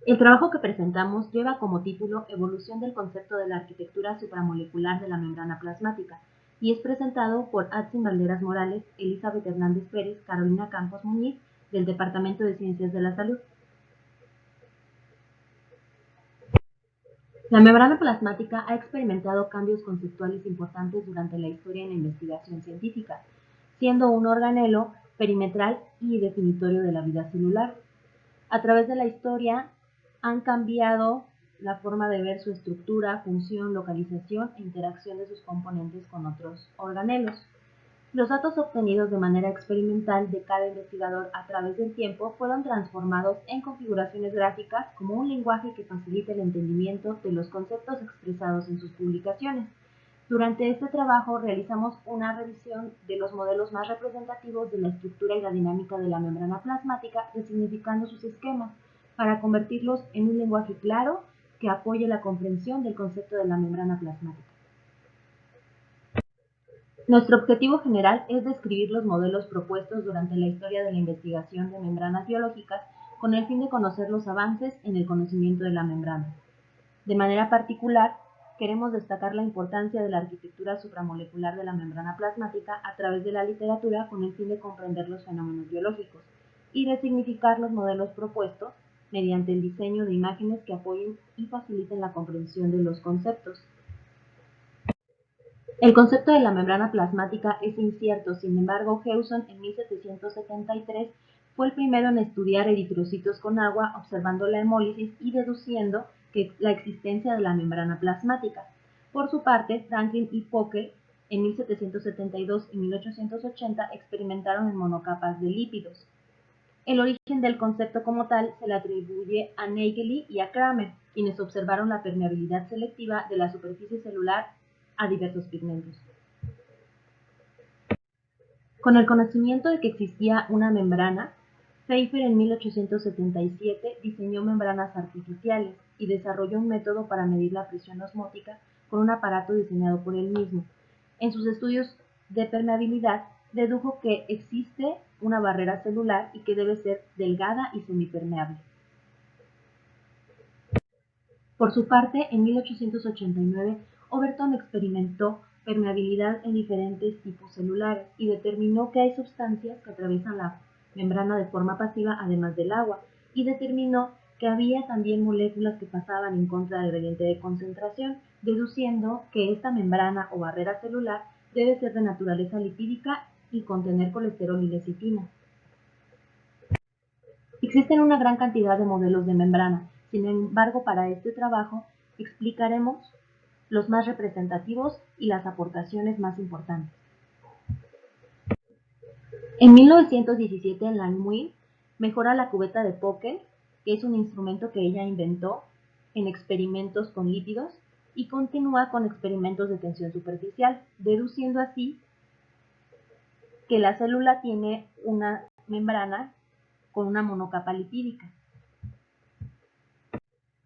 El trabajo que presentamos lleva como título Evolución del concepto de la arquitectura supramolecular de la membrana plasmática y es presentado por Adsin Valderas Morales, Elizabeth Hernández Pérez, Carolina Campos Muñiz, del Departamento de Ciencias de la Salud. La membrana plasmática ha experimentado cambios conceptuales importantes durante la historia en la investigación científica, siendo un organelo perimetral y definitorio de la vida celular. A través de la historia han cambiado la forma de ver su estructura, función, localización e interacción de sus componentes con otros organelos. Los datos obtenidos de manera experimental de cada investigador a través del tiempo fueron transformados en configuraciones gráficas como un lenguaje que facilite el entendimiento de los conceptos expresados en sus publicaciones. Durante este trabajo realizamos una revisión de los modelos más representativos de la estructura y la dinámica de la membrana plasmática, resignificando sus esquemas, para convertirlos en un lenguaje claro que apoye la comprensión del concepto de la membrana plasmática. Nuestro objetivo general es describir los modelos propuestos durante la historia de la investigación de membranas biológicas con el fin de conocer los avances en el conocimiento de la membrana. De manera particular, queremos destacar la importancia de la arquitectura supramolecular de la membrana plasmática a través de la literatura con el fin de comprender los fenómenos biológicos y resignificar los modelos propuestos mediante el diseño de imágenes que apoyen y faciliten la comprensión de los conceptos. El concepto de la membrana plasmática es incierto, sin embargo, Hewson en 1773 fue el primero en estudiar eritrocitos con agua, observando la hemólisis y deduciendo que la existencia de la membrana plasmática. Por su parte, Franklin y Pockels en 1772 y 1880 experimentaron en monocapas de lípidos. El origen del concepto como tal se le atribuye a Naegeli y a Kramer, quienes observaron la permeabilidad selectiva de la superficie celular a diversos pigmentos. Con el conocimiento de que existía una membrana, Pfeiffer en 1877 diseñó membranas artificiales y desarrolló un método para medir la presión osmótica con un aparato diseñado por él mismo. En sus estudios de permeabilidad, dedujo que existe una barrera celular y que debe ser delgada y semipermeable. Por su parte, en 1889, Overton experimentó permeabilidad en diferentes tipos celulares y determinó que hay sustancias que atraviesan la membrana de forma pasiva además del agua, y determinó que había también moléculas que pasaban en contra del gradiente de concentración, deduciendo que esta membrana o barrera celular debe ser de naturaleza lipídica y contener colesterol y lecitina. Existen una gran cantidad de modelos de membrana, sin embargo, para este trabajo explicaremos los más representativos y las aportaciones más importantes. En 1917, Langmuir mejora la cubeta de Pockels, que es un instrumento que ella inventó, en experimentos con lípidos, y continúa con experimentos de tensión superficial, deduciendo así que la célula tiene una membrana con una monocapa lipídica.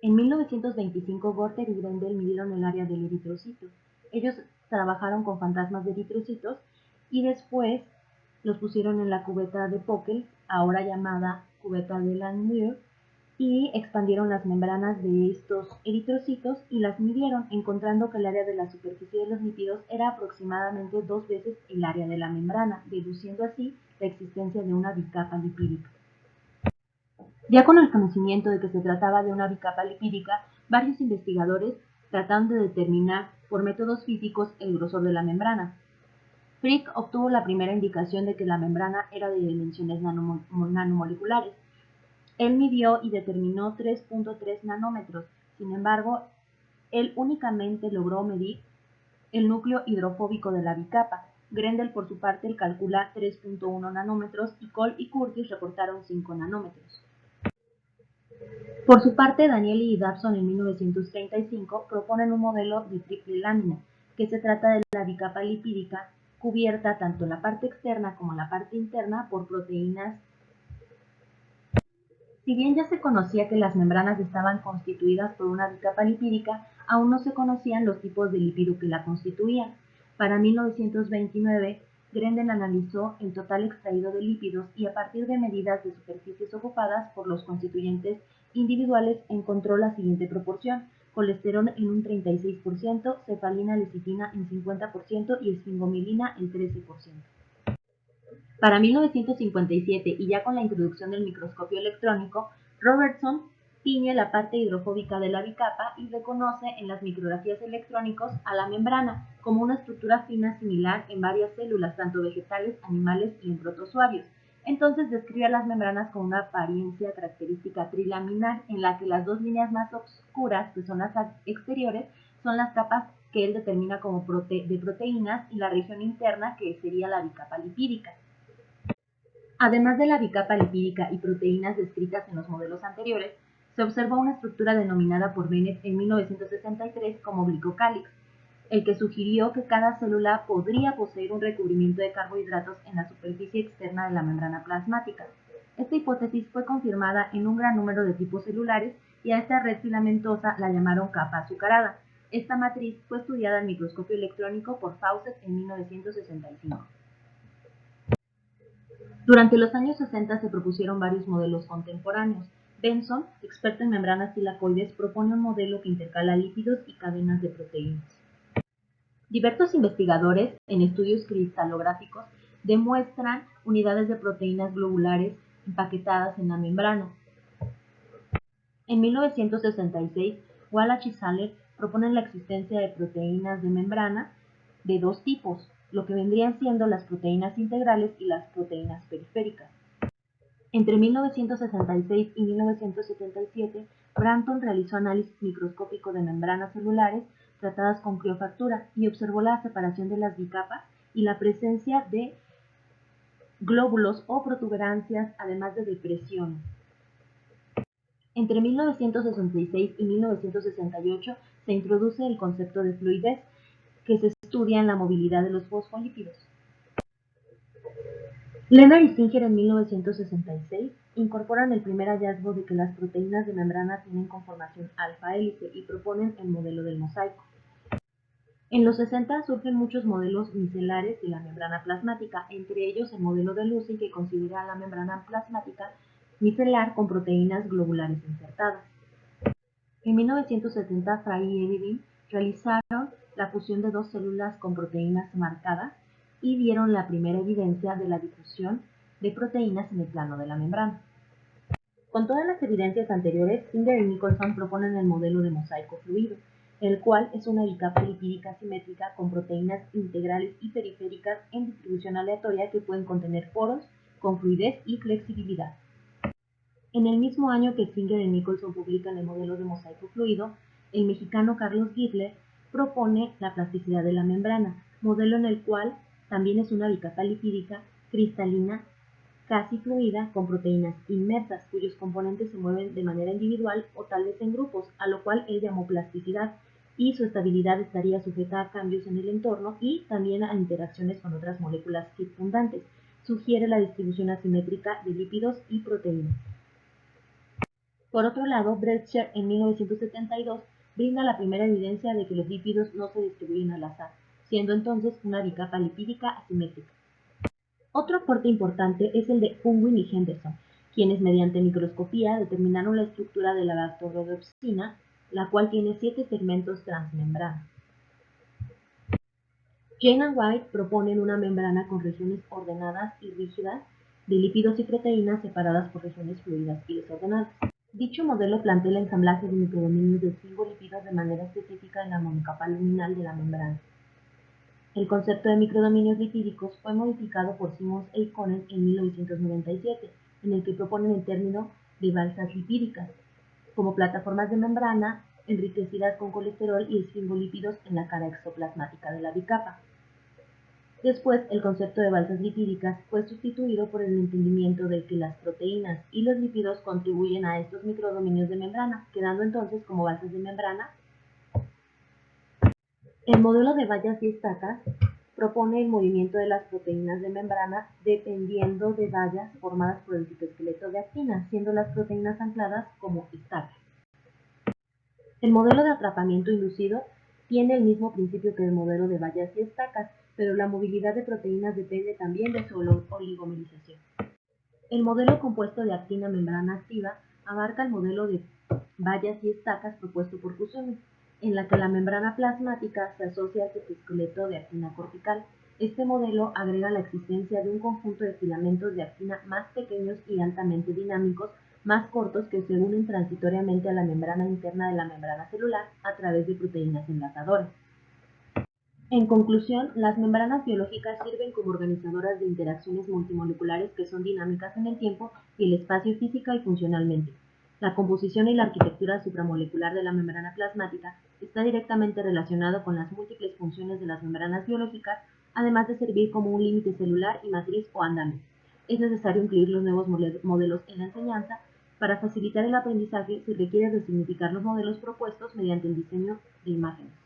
En 1925, Gorter y Grendel midieron el área del eritrocito. Ellos trabajaron con fantasmas de eritrocitos y después los pusieron en la cubeta de Pockels, ahora llamada cubeta de Langmuir, y expandieron las membranas de estos eritrocitos y las midieron, encontrando que el área de la superficie de los lípidos era aproximadamente 2 veces el área de la membrana, deduciendo así la existencia de una bicapa lipídica. Ya con el conocimiento de que se trataba de una bicapa lipídica, varios investigadores trataron de determinar por métodos físicos el grosor de la membrana. Frick obtuvo la primera indicación de que la membrana era de dimensiones nanomoleculares. Él midió y determinó 3.3 nanómetros. Sin embargo, él únicamente logró medir el núcleo hidrofóbico de la bicapa. Grendel, por su parte, calcula 3.1 nanómetros y Cole y Curtis reportaron 5 nanómetros. Por su parte, Danieli y Dobson en 1935 proponen un modelo de triple lámina, que se trata de la bicapa lipídica cubierta tanto la parte externa como la parte interna por proteínas. Si bien ya se conocía que las membranas estaban constituidas por una bicapa lipídica, aún no se conocían los tipos de lípido que la constituían. Para 1929, Grendel analizó el total extraído de lípidos y a partir de medidas de superficies ocupadas por los constituyentes individuales encontró la siguiente proporción: colesterol en un 36%, cefalina lecitina en 50% y esfingomilina en 13%. Para 1957, y ya con la introducción del microscopio electrónico, Robertson tiñe la parte hidrofóbica de la bicapa y reconoce en las micrografías electrónicos a la membrana como una estructura fina similar en varias células, tanto vegetales, animales y en protozoarios. Entonces describe a las membranas con una apariencia característica trilaminar, en la que las dos líneas más oscuras, que son las exteriores, son las capas que él determina como de proteínas, y la región interna, que sería la bicapa lipídica. Además de la bicapa lipídica y proteínas descritas en los modelos anteriores, se observó una estructura denominada por Bennett en 1963 como glicocálix, el que sugirió que cada célula podría poseer un recubrimiento de carbohidratos en la superficie externa de la membrana plasmática. Esta hipótesis fue confirmada en un gran número de tipos celulares, y a esta red filamentosa la llamaron capa azucarada. Esta matriz fue estudiada al microscopio electrónico por Fawcett en 1965. Durante los años 60 se propusieron varios modelos contemporáneos. Benson, experto en membranas tilacoides, propone un modelo que intercala lípidos y cadenas de proteínas. Diversos investigadores, en estudios cristalográficos, demuestran unidades de proteínas globulares empaquetadas en la membrana. En 1966, Wallach y Saller proponen la existencia de proteínas de membrana de dos tipos, lo que vendrían siendo las proteínas integrales y las proteínas periféricas. Entre 1966 y 1977, Branton realizó análisis microscópico de membranas celulares tratadas con criofactura y observó la separación de las bicapas y la presencia de glóbulos o protuberancias, además de depresiones. Entre 1966 y 1968 se introduce el concepto de fluidez, que se estudia en la movilidad de los fosfolípidos. Lennart y Singer en 1966 incorporan el primer hallazgo de que las proteínas de membrana tienen conformación alfa-hélice y proponen el modelo del mosaico. En los 60 surgen muchos modelos micelares de la membrana plasmática, entre ellos el modelo de Lucey, que considera la membrana plasmática micelar con proteínas globulares insertadas. En 1970, Frey y Edwin realizaron la fusión de dos células con proteínas marcadas y dieron la primera evidencia de la difusión de proteínas en el plano de la membrana. Con todas las evidencias anteriores, Singer y Nicholson proponen el modelo de mosaico fluido, el cual es una bicapa lipídica simétrica con proteínas integrales y periféricas en distribución aleatoria que pueden contener poros con fluidez y flexibilidad. En el mismo año que Singer y Nicholson publican el modelo de mosaico fluido, el mexicano Carlos Gittler propone la plasticidad de la membrana, modelo en el cual también es una bicapa lipídica cristalina casi fluida con proteínas inmersas, cuyos componentes se mueven de manera individual o tal vez en grupos, a lo cual él llamó plasticidad, y su estabilidad estaría sujeta a cambios en el entorno y también a interacciones con otras moléculas circundantes. Sugiere la distribución asimétrica de lípidos y proteínas. Por otro lado, Brescher en 1972 brinda la primera evidencia de que los lípidos no se distribuyen al azar, siendo entonces una bicapa lipídica asimétrica. Otro aporte importante es el de Unwin y Henderson, quienes mediante microscopía determinaron la estructura de la lactorhodopsina, la cual tiene 7 segmentos transmembrana. Jane y White proponen una membrana con regiones ordenadas y rígidas de lípidos y proteínas separadas por regiones fluidas y desordenadas. Dicho modelo plantea el ensamblaje de microdominios de fosfolípidos de manera específica en la monocapa luminal de la membrana. El concepto de microdominios lipídicos fue modificado por Simmons e Ikonen en 1997, en el que proponen el término de balsas lipídicas, como plataformas de membrana enriquecidas con colesterol y esfingolípidos en la cara exoplasmática de la bicapa. Después, el concepto de balsas lipídicas fue sustituido por el entendimiento de que las proteínas y los lípidos contribuyen a estos microdominios de membrana, quedando entonces como balsas de membrana. El modelo de vallas y estacas propone el movimiento de las proteínas de membrana dependiendo de vallas formadas por el citoesqueleto de actina, siendo las proteínas ancladas como estacas. El modelo de atrapamiento inducido tiene el mismo principio que el modelo de vallas y estacas, pero la movilidad de proteínas depende también de su oligomerización. El modelo compuesto de actina membrana activa abarca el modelo de vallas y estacas propuesto por Kusumi, en la que la membrana plasmática se asocia al citoesqueleto de actina cortical. Este modelo agrega la existencia de un conjunto de filamentos de actina más pequeños y altamente dinámicos, más cortos, que se unen transitoriamente a la membrana interna de la membrana celular a través de proteínas enlazadoras. En conclusión, las membranas biológicas sirven como organizadoras de interacciones multimoleculares que son dinámicas en el tiempo y el espacio física y funcionalmente. La composición y la arquitectura supramolecular de la membrana plasmática está directamente relacionado con las múltiples funciones de las membranas biológicas, además de servir como un límite celular y matriz o andamio. Es necesario incluir los nuevos modelos en la enseñanza. Para facilitar el aprendizaje se requiere resignificar los modelos propuestos mediante el diseño de imágenes.